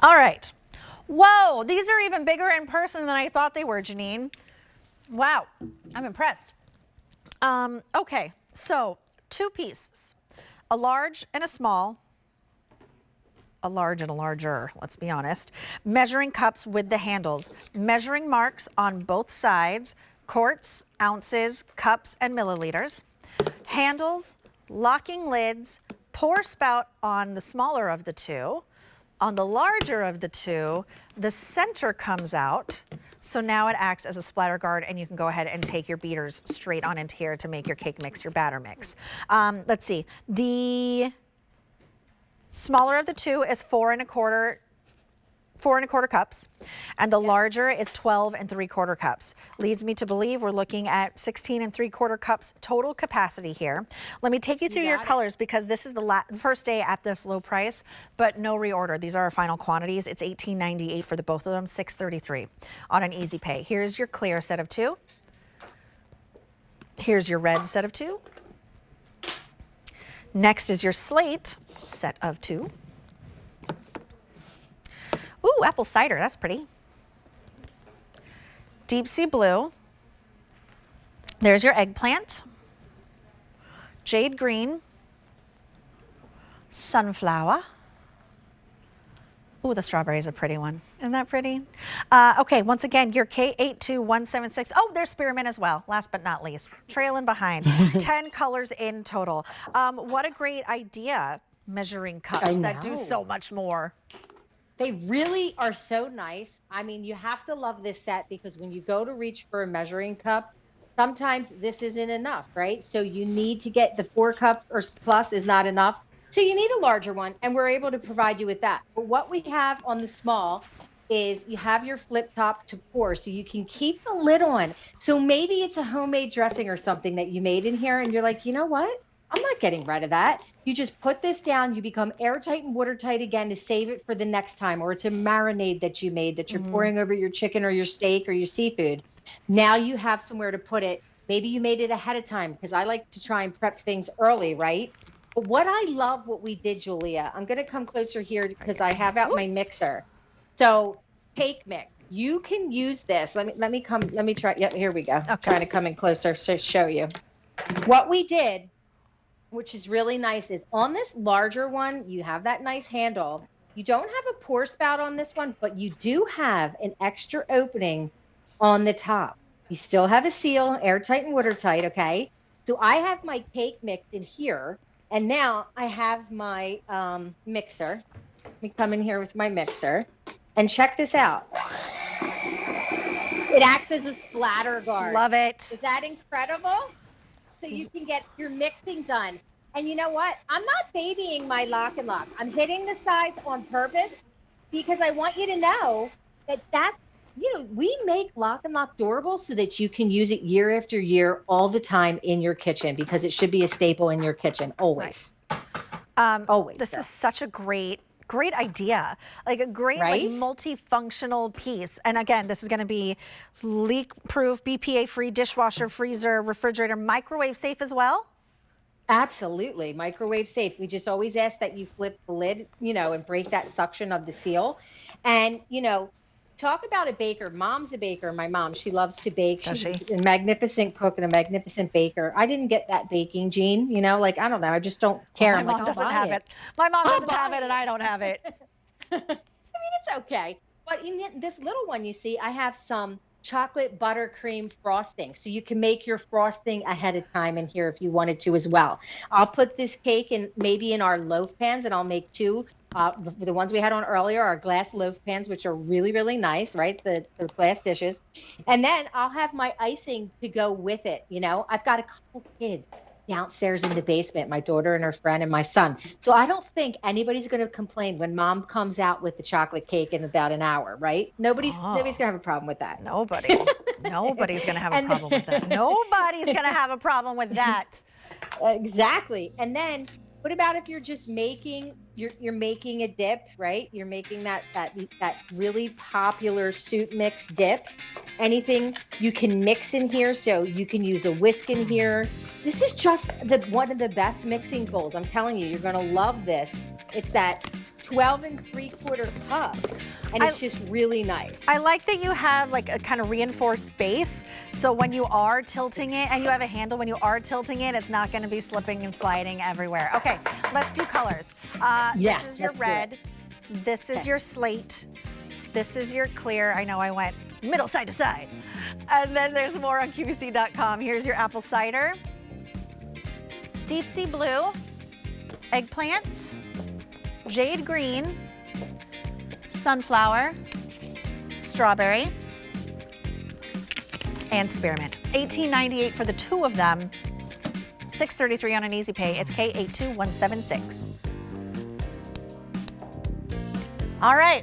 All right. Whoa, these are even bigger in person than I thought they were, Janine. Wow, I'm impressed. Okay, so 2 pieces, a large and a small, a large and a larger, let's be honest. Measuring cups with the handles, measuring marks on both sides, quarts, ounces, cups, and milliliters. Handles, locking lids, pour spout on the smaller of the 2. On the larger of the 2, the center comes out. So now it acts as a splatter guard, and you can go ahead and take your beaters straight on into here to make your cake mix, your batter mix. Let's see. The smaller of the 2 is 4 1/4 cups, and the larger is 12 3/4 cups. Leads me to believe we're looking at 16 3/4 cups total capacity here. Let me take you through your colors because this is the first day at this low price, but no reorder. These are our final quantities. It's $18.98 for the both of them, $6.33 on an easy pay. Here's your clear set of 2. Here's your red set of 2. Next is your slate set of 2. Ooh, apple cider, that's pretty. Deep sea blue. There's your eggplant. Jade green. Sunflower. Ooh, the strawberry is a pretty one. Isn't that pretty? Okay, once again, your K82176. Oh, there's spearmint as well, last but not least. Trailing behind. 10 colors in total. What a great idea, measuring cups that do so much more. They really are so nice. I mean, you have to love this set because when you go to reach for a measuring cup, sometimes this isn't enough, right? So you need to get the 4 cups or plus is not enough. So you need a larger one, and we're able to provide you with that. But what we have on the small is you have your flip top to pour, so you can keep the lid on. So maybe it's a homemade dressing or something that you made in here, and you're like, you know what? I'm not getting rid of that. You just put this down, you become airtight and watertight again to save it for the next time, or it's a marinade that you made that you're pouring over your chicken or your steak or your seafood. Now you have somewhere to put it. Maybe you made it ahead of time because I like to try and prep things early, right? But what I love what we did, Julia, I'm going to come closer here because I have out my mixer. So cake mix. You can use this. Let me try. Yep, here we go. Okay. Trying to come in closer to show you. What we did, which is really nice, is on this larger one, you have that nice handle. You don't have a pour spout on this one, but you do have an extra opening on the top. You still have a seal, airtight and watertight, okay? So I have my cake mix in here, and now I have my mixer. Let me come in here with my mixer, and check this out. It acts as a splatter guard. Love it. Is that incredible? So you can get your mixing done. And you know what? I'm not babying my LocknLock. I'm hitting the sides on purpose because I want you to know that we make LocknLock durable so that you can use it year after year all the time in your kitchen because it should be a staple in your kitchen always. Right. Always. This is such a great idea, like a great like multifunctional piece. And again, this is going to be leak proof, BPA free, dishwasher, freezer, refrigerator, microwave safe as well. Absolutely, microwave safe. We just always ask that you flip the lid, and break that suction of the seal. And talk about a baker. Mom's a baker. My mom, she loves to bake. She's a magnificent cook and a magnificent baker. I didn't get that baking gene, I don't know. I just don't care. My mom doesn't have it. My mom doesn't have it and I don't have it. I mean, it's okay. But in this little one, you see, I have some chocolate buttercream frosting. So you can make your frosting ahead of time in here if you wanted to as well. I'll put this cake maybe in our loaf pans, and I'll make 2. The ones we had on earlier are glass loaf pans, which are really, really nice, right? The glass dishes. And then I'll have my icing to go with it. I've got a couple kids downstairs in the basement, my daughter and her friend and my son. So I don't think anybody's going to complain when mom comes out with the chocolate cake in about an hour, right? Nobody's going to have a problem with that. Nobody's going to have a problem with that. Nobody's going to have a problem with that. Exactly. And then what about if you're just making, you're making a dip, right? You're making that really popular soup mix dip. anything you can mix in here. So you can use a whisk in here. This is just one of the best mixing bowls. I'm telling you, you're gonna love this. It's that 12 3/4 cups, and it's just really nice. I like that you have like a kind of reinforced base, so when you are tilting it, and you have a handle, when you are tilting it, it's not gonna be slipping and sliding everywhere. Okay, let's do colors. This is your red, this is your slate, this is your clear. I know I went middle side to side. And then there's more on QVC.com. Here's your apple cider, deep sea blue, eggplant, jade green, sunflower, strawberry, and spearmint. $18.98 for the two of them, $6.33 on an easy pay. It's K82176. All right.